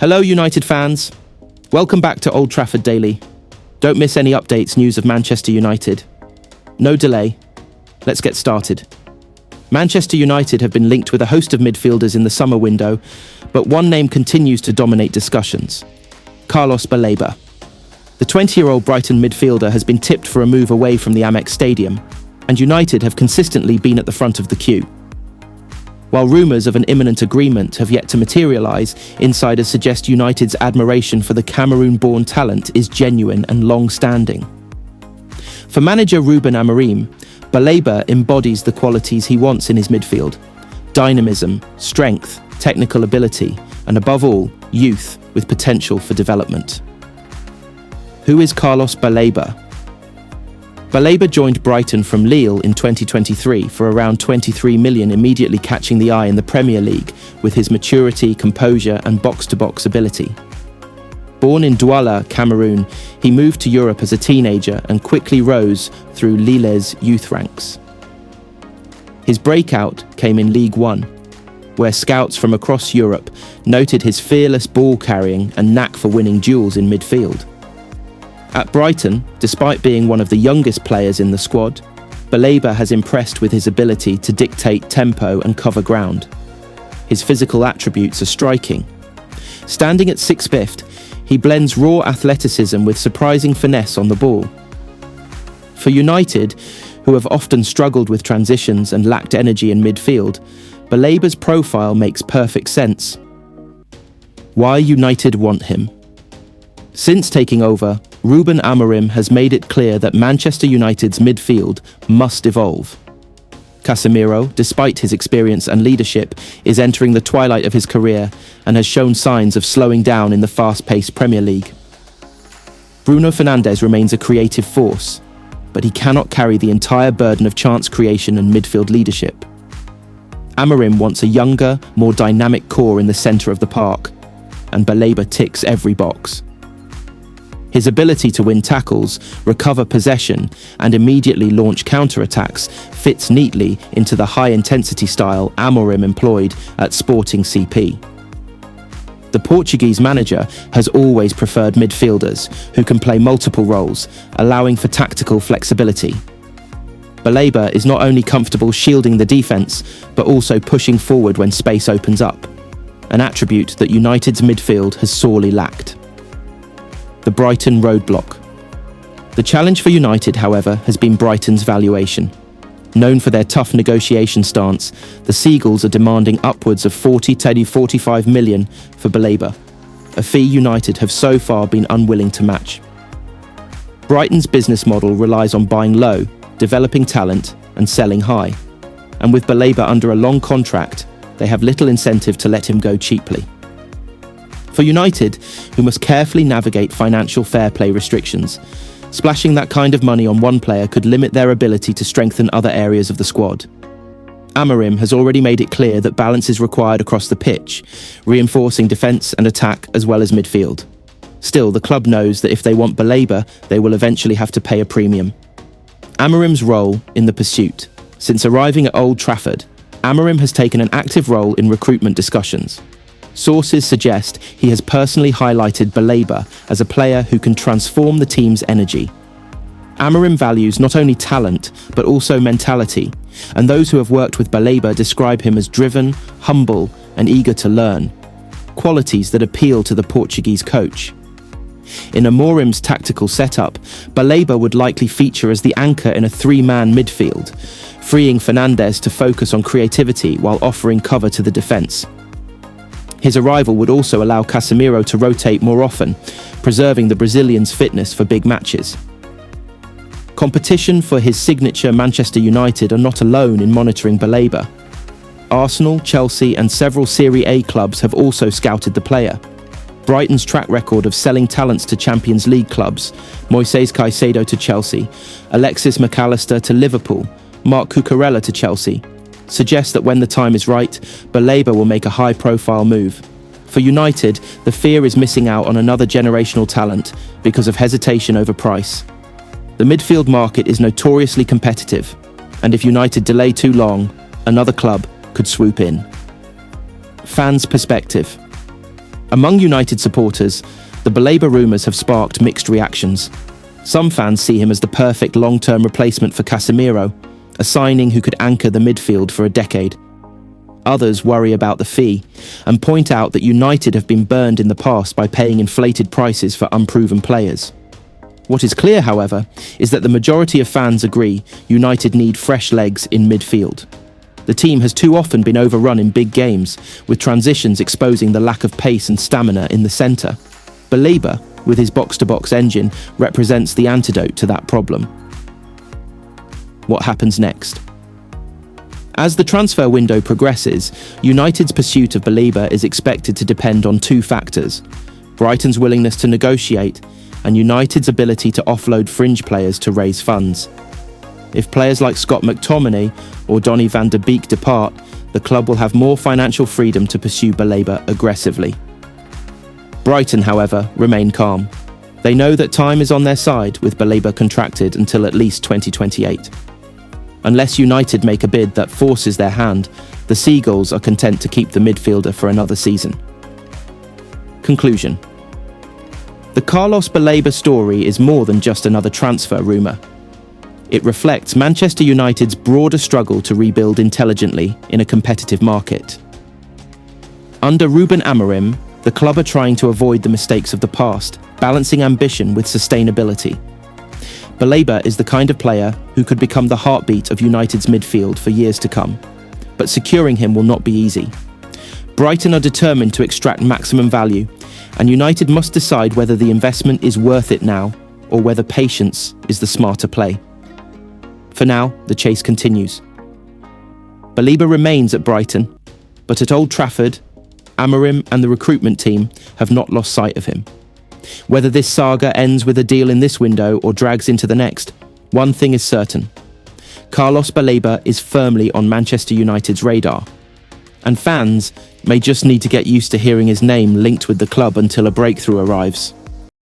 Hello, United fans. Welcome back to Old Trafford Daily. Don't miss any updates, news of Manchester United. No delay. Let's get started. Manchester United have been linked with a host of midfielders in the summer window, but one name continues to dominate discussions: Carlos BAREBA. The 20-year-old Brighton midfielder has been tipped for a move away from the Amex Stadium, and United have consistently been at the front of the queue. While rumours of an imminent agreement have yet to materialise, insiders suggest United's admiration for the Cameroon-born talent is genuine and long-standing. For manager Ruben Amorim, BAREBA embodies the qualities he wants in his midfield: dynamism, strength, technical ability, and above all, youth with potential for development. Who is Carlos BAREBA? BAREBA joined Brighton from Lille in 2023 for around 23 million, immediately catching the eye in the Premier League with his maturity, composure, and box-to-box ability. Born in Douala, Cameroon, he moved to Europe as a teenager and quickly rose through Lille's youth ranks. His breakout came in League One, where scouts from across Europe noted his fearless ball carrying and knack for winning duels in midfield. At Brighton, despite being one of the youngest players in the squad, BAREBA has impressed with his ability to dictate tempo and cover ground. His physical attributes are striking. Standing at 6'5", he blends raw athleticism with surprising finesse on the ball. For United, who have often struggled with transitions and lacked energy in midfield, BAREBA's profile makes perfect sense. Why United want him? Since taking over, Ruben Amorim has made it clear that Manchester United's midfield must evolve. Casemiro, despite his experience and leadership, is entering the twilight of his career and has shown signs of slowing down in the fast-paced Premier League. Bruno Fernandes remains a creative force, but he cannot carry the entire burden of chance creation and midfield leadership. Amorim wants a younger, more dynamic core in the centre of the park, and BAREBA ticks every box. His ability to win tackles, recover possession, and immediately launch counter-attacks fits neatly into the high-intensity style Amorim employed at Sporting CP. The Portuguese manager has always preferred midfielders who can play multiple roles, allowing for tactical flexibility. BAREBA is not only comfortable shielding the defence, but also pushing forward when space opens up, an attribute that United's midfield has sorely lacked. The Brighton roadblock. The challenge for United, however, has been Brighton's valuation. Known for their tough negotiation stance, the Seagulls are demanding upwards of 40 to 45 million for BAREBA, a fee United have so far been unwilling to match. Brighton's business model relies on buying low, developing talent, and selling high. And with BAREBA under a long contract, they have little incentive to let him go cheaply. For United, who must carefully navigate financial fair play restrictions, splashing that kind of money on one player could limit their ability to strengthen other areas of the squad. Amorim has already made it clear that balance is required across the pitch, reinforcing defence and attack as well as midfield. Still, the club knows that if they want BAREBA, they will eventually have to pay a premium. Amorim's role in the pursuit. Since arriving at Old Trafford, Amorim has taken an active role in recruitment discussions. Sources suggest he has personally highlighted BAREBA as a player who can transform the team's energy. Amorim values not only talent, but also mentality, and those who have worked with BAREBA describe him as driven, humble, and eager to learn, qualities that appeal to the Portuguese coach. In Amorim's tactical setup, BAREBA would likely feature as the anchor in a three-man midfield, freeing Fernandes to focus on creativity while offering cover to the defence. His arrival would also allow Casemiro to rotate more often, preserving the Brazilian's fitness for big matches. Competition for his signature Manchester United are not alone in monitoring BAREBA. Arsenal, Chelsea, and several Serie A clubs have also scouted the player. Brighton's track record of selling talents to Champions League clubs, Moises Caicedo to Chelsea, Alexis McAllister to Liverpool, Marc Cucurella to Chelsea, suggests that when the time is right, BAREBA will make a high-profile move. For United, the fear is missing out on another generational talent because of hesitation over price. The midfield market is notoriously competitive, and if United delay too long, another club could swoop in. Fans' perspective. Among United supporters, the BAREBA rumours have sparked mixed reactions. Some fans see him as the perfect long-term replacement for Casemiro, a signing who could anchor the midfield for a decade. Others worry about the fee and point out that United have been burned in the past by paying inflated prices for unproven players. What is clear, however, is that the majority of fans agree United need fresh legs in midfield. The team has too often been overrun in big games, with transitions exposing the lack of pace and stamina in the centre. BAREBA, with his box-to-box engine, represents the antidote to that problem. What happens next? As the transfer window progresses, United's pursuit of BAREBA is expected to depend on two factors: Brighton's willingness to negotiate and United's ability to offload fringe players to raise funds. If players like Scott McTominay or Donny van de Beek depart, the club will have more financial freedom to pursue BAREBA aggressively. Brighton, however, remain calm. They know that time is on their side, with BAREBA contracted until at least 2028. Unless United make a bid that forces their hand, the Seagulls are content to keep the midfielder for another season. Conclusion. The Carlos BAREBA story is more than just another transfer rumour. It reflects Manchester United's broader struggle to rebuild intelligently in a competitive market. Under Ruben Amorim, the club are trying to avoid the mistakes of the past, balancing ambition with sustainability. BAREBA is the kind of player who could become the heartbeat of United's midfield for years to come, but securing him will not be easy. Brighton are determined to extract maximum value, and United must decide whether the investment is worth it now or whether patience is the smarter play. For now, the chase continues. BAREBA remains at Brighton, but at Old Trafford, Amorim and the recruitment team have not lost sight of him. Whether this saga ends with a deal in this window or drags into the next, one thing is certain: Carlos BAREBA is firmly on Manchester United's radar, and fans may just need to get used to hearing his name linked with the club until a breakthrough arrives.